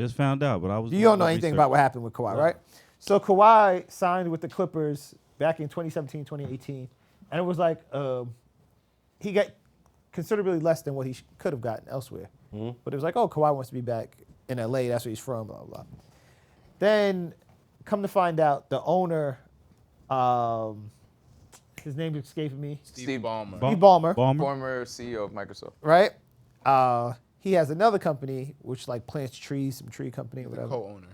Just found out, but I was. You don't know anything about what happened with Kawhi, right? So Kawhi signed with the Clippers back in 2017, 2018, and it was like he got considerably less than what he could have gotten elsewhere. Mm-hmm. But it was like, oh, Kawhi wants to be back in LA. That's where he's from, blah, blah, blah. Then come to find out, the owner, his name is escaping me. Steve Ballmer. Steve Ballmer. Former CEO of Microsoft. Right? He has another company which like plants trees, some tree company, whatever. The co-owner.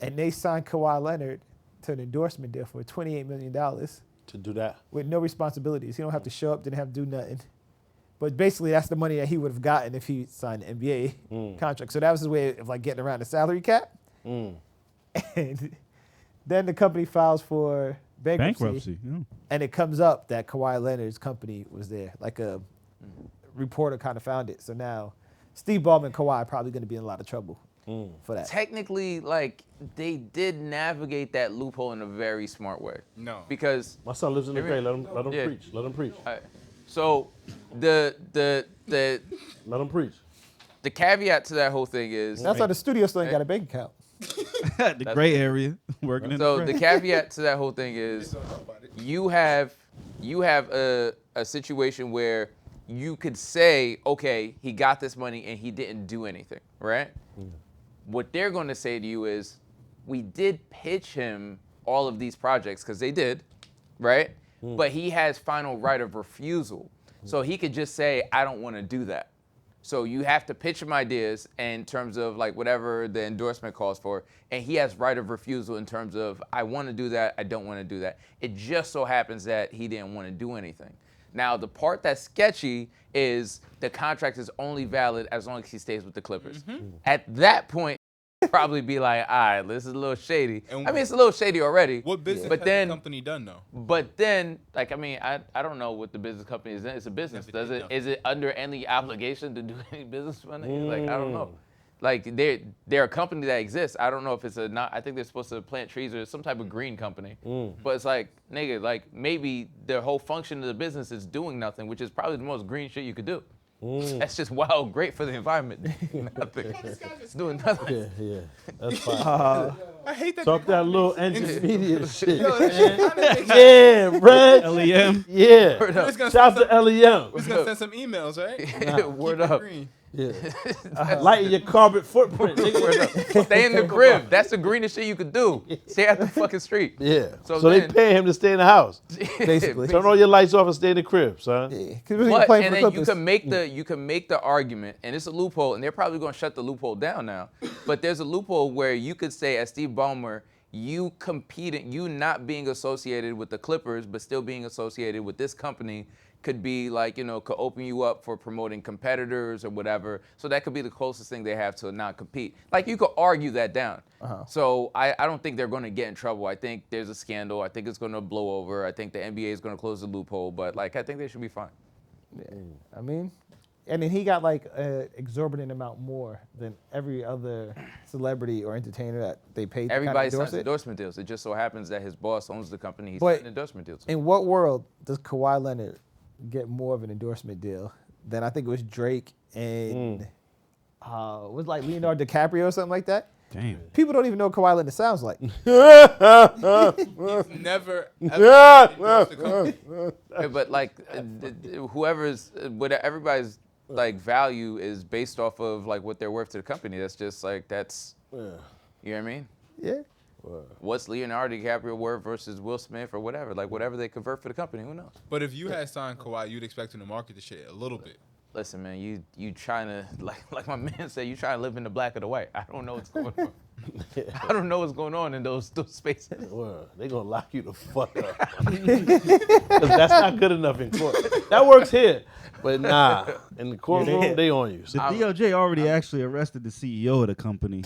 And they signed Kawhi Leonard to an endorsement deal for $28 million. To do that. With no responsibilities. He don't have to show up, didn't have to do nothing. But basically, that's the money that he would have gotten if he signed an NBA contract. So that was his way of like getting around the salary cap. And then the company files for bankruptcy. Yeah. And it comes up that Kawhi Leonard's company was there. Like a reporter kind of found it. So now Steve Ballmer and Kawhi are probably going to be in a lot of trouble for that. Technically, like, they did navigate that loophole in a very smart way. No. Because my son lives in the Bay. Let him preach. Let him preach. So the let him preach. The caveat to that whole thing is that's why the studio still ain't got a bank account. The gray area working in so the caveat to that whole thing is you have a situation where you could say, okay, he got this money and he didn't do anything, right? What they're going to say to you is, we did pitch him all of these projects because they did, right? But he has final right of refusal. So he could just say, I don't want to do that. So you have to pitch him ideas in terms of like whatever the endorsement calls for, and he has right of refusal in terms of, I want to do that, I don't want to do that. It just so happens that he didn't want to do anything. Now, the part that's sketchy is the contract is only valid as long as he stays with the Clippers. At that point, probably be like, all right, this is a little shady. I mean, it's a little shady already. What business has the company done, though? But then, like, I mean, I don't know what the business company is in. It's a business. Is it under any obligation to do any business money? Like, I don't know. Like, they're a company that exists. I don't know if it's I think they're supposed to plant trees or some type of green company. But it's like, nigga, like, maybe their whole function of the business is doing nothing, which is probably the most green shit you could do. That's just wild, great for the environment. Nothing. It's doing nothing. Yeah. That's fine. I hate that. Talk that little intermediate shit. Yo, that shit kinda yeah, Red. LEM. Yeah. Shout out to LEM. We're gonna send some emails, right? Word up. Yeah. Lighten your carbon footprint, nigga. Stay in the crib. That's the greenest shit you could do. Stay at the fucking street. Yeah. So they pay him to stay in the house. Basically. Turn all your lights off and stay in the crib, son. Yeah. But, and then you can make the argument, and it's a loophole, and they're probably going to shut the loophole down now. But there's a loophole where you could say, as Steve Ballmer, you not being associated with the Clippers, but still being associated with this company could be like, could open you up for promoting competitors or whatever. So that could be the closest thing they have to not compete. Like, you could argue that down. So I don't think they're going to get in trouble. I think there's a scandal. I think it's going to blow over. I think the NBA is going to close the loophole. But, like, I think they should be fine. Yeah. I mean, and then he got like an exorbitant amount more than every other celebrity or entertainer that they paid to Everybody kind of signs endorsement deals. It just so happens that his boss owns the company. He's But signing endorsement deals. in what world does Kawhi Leonard get more of an endorsement deal than I think it was Drake and was like Leonardo DiCaprio or something like that? Damn. People don't even know what Kawhi Leonard sounds like. Never ever. But like, everybody's like value is based off of like what they're worth to the company. That's just like you know what I mean? Yeah. What's Leonardo DiCaprio worth versus Will Smith or whatever? Like whatever they convert for the company, who knows? But if you had signed Kawhi, you'd expect him to market the shit a little bit. Listen, man, you trying to like my man said, you trying to live in the black or the white. I don't know what's going on. I don't know what's going on in those spaces. Well, they gonna lock you the fuck up. Because that's not good enough in court. That works here, but nah. In the courtroom, they on you. The DOJ already actually arrested the CEO of the company.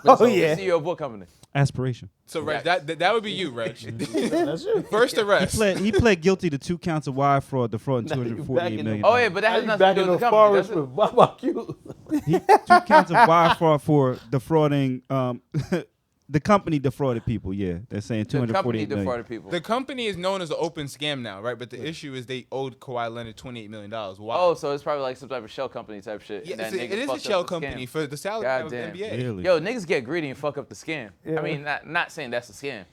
Oh yeah. CEO of what company? Aspiration. So, Reg, that would be you, Reg. That's it. First arrest. He pled guilty to 2 counts of wire fraud, defrauding $248 million. Oh yeah, but that has nothing Back to in do with the the company. forest with barbecue. 2 counts of wire fraud for defrauding The company defrauded people. Yeah, they're saying The company 248 million. defrauded people. The company is known as an open scam now, right? But the issue is they owed Kawhi Leonard $28 million. Why? Oh, so it's probably like some type of shell company type shit. Yeah, and that it nigga is a fucked shell up the company scam. for the salary God cap of the damn. NBA. Really? Yo, niggas get greedy and fuck up the scam. Yeah. I mean, not saying that's a scam.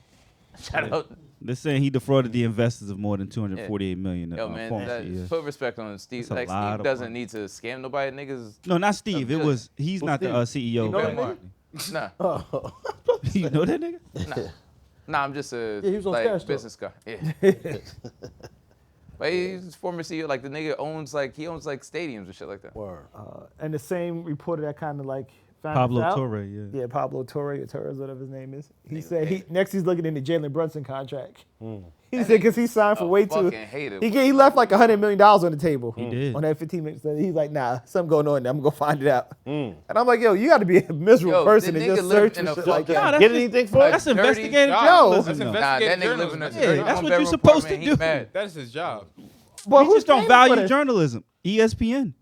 Shout out. They're saying he defrauded the investors of more than 248 million. Yo, man, pharmacy, yeah. put respect on Steve. That's a Like, lot Steve of doesn't money. need to scam nobody. Niggas, No, not Steve. It Just- was. He's not the CEO. You know of that nigga? Barkley. nah. Oh. You know that nigga? Nah, I'm just a Yeah, he was on like, Star Store. business guy. Yeah. But he's former CEO. Like, the nigga owns, like, stadiums and shit like that. Word. And the same reporter that kind of like found Pablo us out. Torre. Yeah. Yeah, Pablo Torre, whatever his name is. He said he's looking into Jalen Brunson contract. He said because he signed for way too. Fucking hate it. He left like $100 million on the table. He did. On that 15 minutes. So he's like, nah, something going on there. I'm gonna go find it out. And I'm like, yo, you got to be a miserable Yo, person the and just nigga search live in for a shit like fucking- that. Nah, that's Get just- anything for it? That's dirty investigative job. journalism. That's though. Nah, that investigative nigga live in a journalism. dirty Yeah, that's what one-bedroom you're supposed apartment, to he do. mad. That is his job. But We who's just don't paying for value this? journalism. ESPN.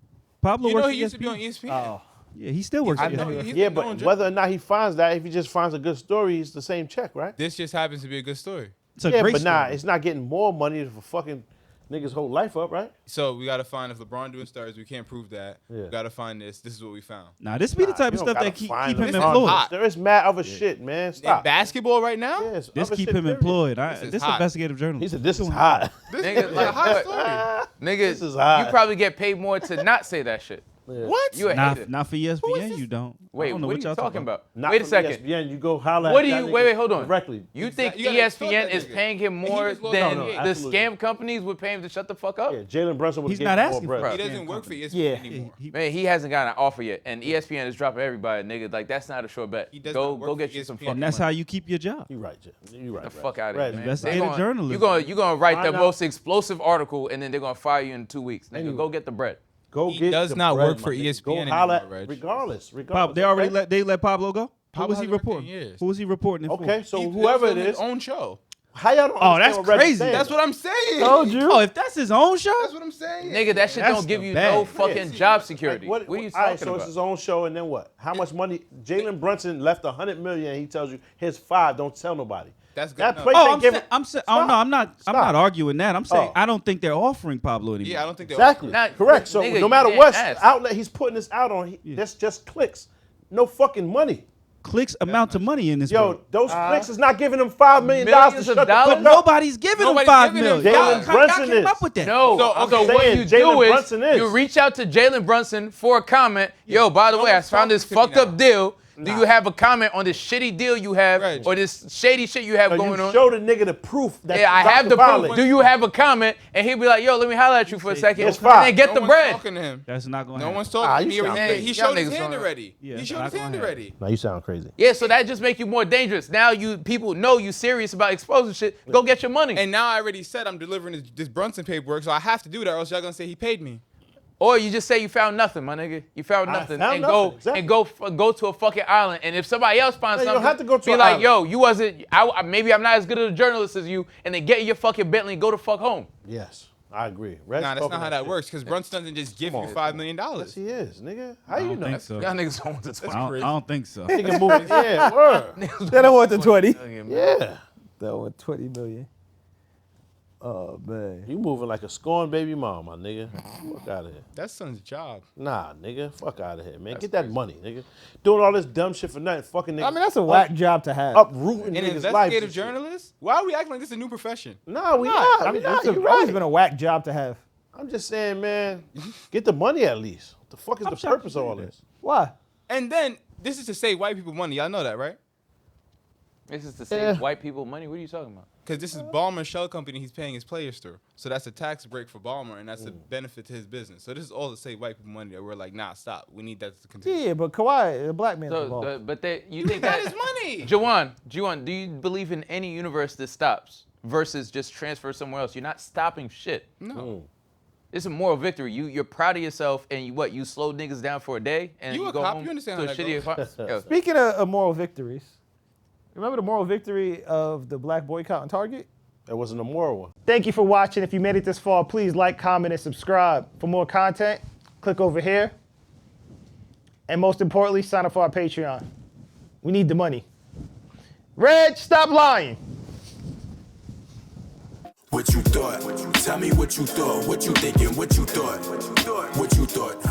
Pablo You know works he for used to be on ESPN. ESPN. Yeah, he still works I for know. ESPN. He's Yeah, been but doing whether or not he finds that, if he just finds a good story, it's the same check, right? This just happens to be a good story. It's a Yeah, great but nah, story. it's not getting more money for fucking niggas' whole life up, right? So we got to find if LeBron doing stars. We can't prove that. Yeah. We got to find this. This is what we found. Nah, this be the type of You don't stuff that gotta keep find him them. employed. hot. There is mad other shit, man. In Stop. basketball right now? Yes, This other keep shit, him period. employed. This is This hot. investigative journalism. He said, "This is hot." This Nigga, is like, a hot what? story. Nigga, This is hot. you probably get paid more to not say that shit. What? You a hater. Not for ESPN. You don't. I Wait, don't know what are you y'all talking about? Not Wait a from second. ESPN, you go holler What at do that you? nigga Wait, hold on. directly. You think You gotta insult ESPN that is nigga. paying him And he more just lost- than No, the absolutely. scam companies would pay him to shut the fuck up? Yeah, Jalen Brunson would He's give not him more asking bread. for He it. doesn't work for ESPN Yeah. anymore. Man, he hasn't got an offer yet, and ESPN is dropping everybody, nigga. Like, that's not a sure bet. He does Go not work go get for you some ESPN. fucking And that's money. how you keep your job. You right, Jay. You right. The right. fuck out of Right, here, man. Investigative They gonna- journalism. You gonna write the Find out. most explosive article, and then they're gonna fire you in 2 weeks. Nigga, Anyway. go get the bread. Go He get does the not bread, work for my nigga. ESPN Go holler at- anymore, Reg. regardless. They already okay? let Pablo go. Who Pablo was he hasn't worked in reporting? years. Who was he reporting it for? Okay, so He whoever does it his is, own show. how y'all don't Oh, understand that's what Reg's crazy. saying? That's what I'm saying. Told you. Oh, if that's his own show? That's what I'm saying. Nigga, that shit That's don't give the you bag. no fucking Yeah. job security. Like, what are you all right, talking so about? it's his own show, and then what? How much money? Jalen Brunson left $100 million. And he tells you, "Here's $5. Don't tell nobody." That's good That enough. place Oh, ain't giving. I'm not Stop. arguing that. I'm saying Oh. I don't think they're offering Pablo anymore. Yeah, I don't think they're Exactly. Not- Correct. So nigga, no matter you what can't ask. outlet he's putting this out on, that's just clicks. No fucking money. Clicks amount to money in this. Yo, world. those clicks is not giving him $5 million to Millions of shut the dollars? fuck But up. nobody's giving him Nobody's $5 giving him million. Jalen Y'all Brunson came is. up with that. No, So, so I'm what saying you Jalen do Brunson is is. you reach out to Jalen Brunson for a comment. Yo, by the No way, I one's found this talking to me fucked up now. deal. Do you have a comment on this shitty deal you have Reg. or this shady shit you have So going you on? show the nigga the proof that Yeah, I you're about have to the proof. violate. Do you have a comment? And he'll be like, yo, let me holler at you for a second. It's And fine. then get no the one's bread. talking to him. That's not going to No happen. one's talking. you sound He crazy. showed his Y'all niggas hand don't- already. Yeah, He it's showed not his hand gonna already. Now you sound crazy. Yeah, so that just make you more dangerous. Now you people know you serious about exposing shit. Go get your money. And now I already said I'm delivering this Brunson paperwork, so I have to do that, or else y'all gonna say he paid me. Or you just say you found nothing, my nigga. You found I nothing, found and nothing, go exactly. and go to a fucking island. And if somebody else finds No, you don't something, have to go to be an like, island. yo, you wasn't. Maybe I'm not as good of a journalist as you. And then get in your fucking Bentley and go the fuck home. Yes, I agree. Red's Nah, that's talking not how that shit. works, because Brunson doesn't just give you on. $5 million. Yes, he is, nigga. How I you don't know? think so. Y'all niggas don't want to talk. I don't think so. Nigga moving. Yeah, word. They don't want the 20. Yeah. They want 20 million. Oh man. You moving like a scorned baby mom, my nigga. Fuck out of here. That's son's job. Nah, nigga. Fuck out of here, man. Get that money, nigga. Doing all this dumb shit for nothing. Fucking nigga. I mean, that's a whack job to have. Uprooting An niggas' lives. investigative and shit. journalist? Why are we acting like this is a new profession? Nah, we not. I mean, We not. it's You always right. been a whack job to have. I'm just saying, man. Get the money at least. What the fuck is the shocked purpose you of all say this? Why? And then, this is to save white people money. Y'all know that, right? This is to save Yeah. white people money. What are you talking about? Because this is Ballmer's shell company he's paying his players through. So that's a tax break for Ballmer, and that's a benefit to his business. So this is all to save white people money that we're like, nah, stop. We need that to continue. Yeah, but Kawhi, a black man So, involved. but you think That that is money. Juwan, do you believe in any universe that stops versus just transfer somewhere else? You're not stopping shit. No. It's a moral victory. You're proud of yourself, and you slow niggas down for a day, and You you a go cop, home you understand to how a that shitty goes. Yo, Speaking of moral victories, remember the moral victory of the black boycott on Target? That wasn't a moral one. Thank you for watching. If you made it this far, please like, comment, and subscribe. For more content, click over here. And most importantly, sign up for our Patreon. We need the money. Reg, stop lying. What you thought? Tell me what you thought. What you thinking? What you thought? What you thought?